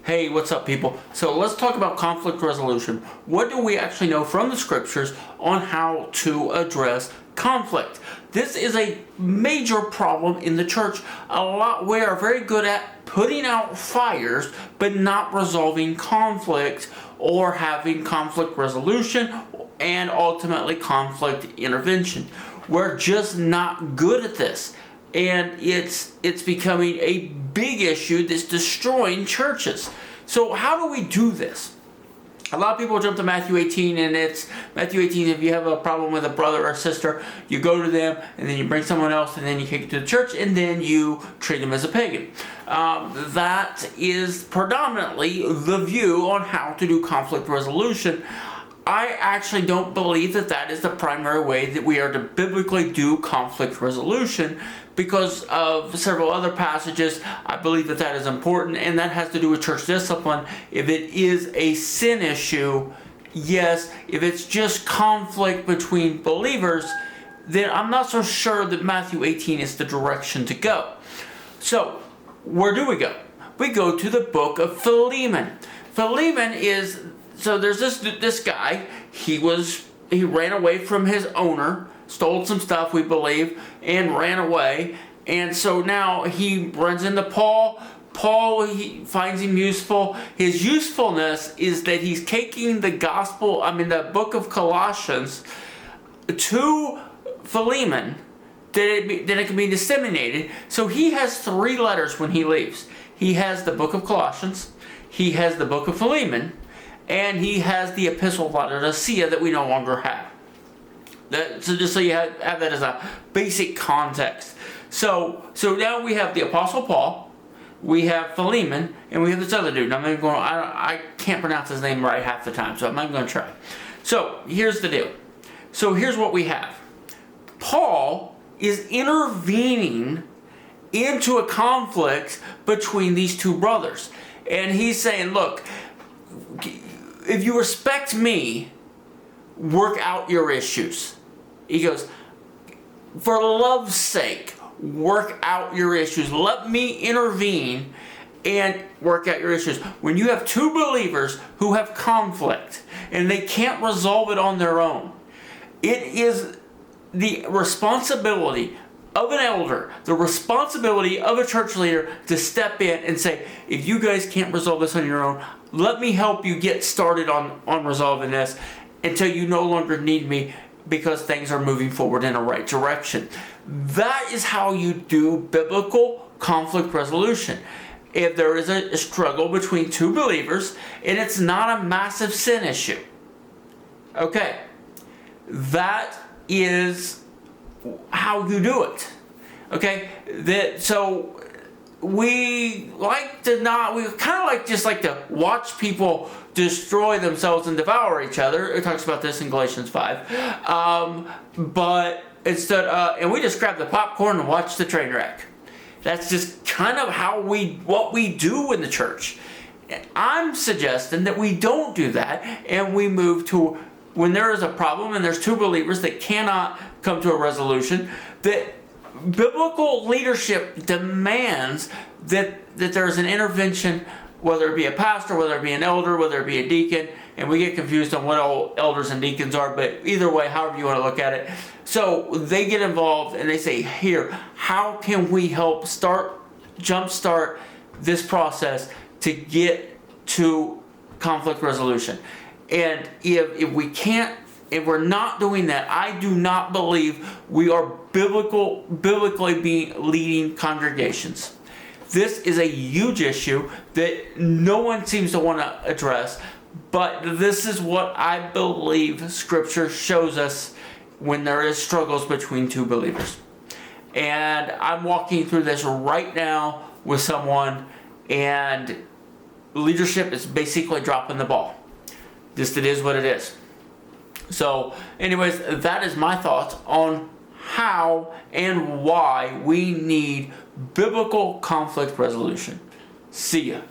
Hey, what's up, people? So let's talk about conflict resolution. What do we actually know from the scriptures on how to address conflict? This is a major problem in the church. We are very good at putting out fires, but not resolving conflict or having conflict resolution and ultimately conflict intervention. We're just not good at this. And it's becoming a big issue that's destroying churches. So how do we do this? A lot of people jump to Matthew 18, and it's Matthew 18, if you have a problem with a brother or sister, you go to them, and then you bring someone else, and then you take it to the church, and then you treat them as a pagan. That is predominantly the view on how to do conflict resolution. I actually don't believe that that is the primary way that we are to biblically do conflict resolution, because of several other passages. I believe that that is important, and that has to do with church discipline. If it is a sin issue, yes. If it's just conflict between believers, then I'm not so sure that Matthew 18 is the direction to go. So, where do we go? We go to the book of Philemon. Philemon is... So there's this guy, he ran away from his owner, stole some stuff, we believe, and ran away. And so now he runs into Paul. He finds him useful. His usefulness is that he's taking the book of Colossians to Philemon, that it can be disseminated. So he has 3 letters when he leaves. He has the book of Colossians, he has the book of Philemon, and he has the epistle of Laodicea that we no longer have. So just so you have that as a basic context. So now we have the Apostle Paul, we have Philemon, and we have this other dude. I can't pronounce his name right half the time, so I'm not going to try. So here's the deal. So here's what we have. Paul is intervening into a conflict between these two brothers. And he's saying, look, if you respect me, work out your issues. He goes, for love's sake, work out your issues. Let me intervene and work out your issues. When you have 2 believers who have conflict and they can't resolve it on their own, it is the responsibility of an elder, the responsibility of a church leader to step in and say, if you guys can't resolve this on your own, let me help you get started on resolving this until you no longer need me, because things are moving forward in the right direction. That is how you do biblical conflict resolution. If there is a struggle between 2 believers and it's not a massive sin issue, okay, that is how you do it. Okay, so we kind of like to watch people destroy themselves and devour each other. It talks about this in Galatians 5. But instead, and we just grab the popcorn and watch the train wreck. That's just kind of what we do in the church. I'm suggesting that we don't do that, and we move to, when there is a problem and there's 2 believers that cannot come to a resolution, that biblical leadership demands that there's an intervention, whether it be a pastor, whether it be an elder, whether it be a deacon, and we get confused on what all elders and deacons are, but either way, however you want to look at it. So they get involved and they say, here, how can we help jumpstart this process to get to conflict resolution? And if we're not doing that, I do not believe we are biblically leading congregations. This is a huge issue that no one seems to want to address, but this is what I believe Scripture shows us when there is struggles between 2 believers. And I'm walking through this right now with someone, and leadership is basically dropping the ball. Just it is what it is. So, anyways, that is my thoughts on how and why we need biblical conflict resolution. See ya.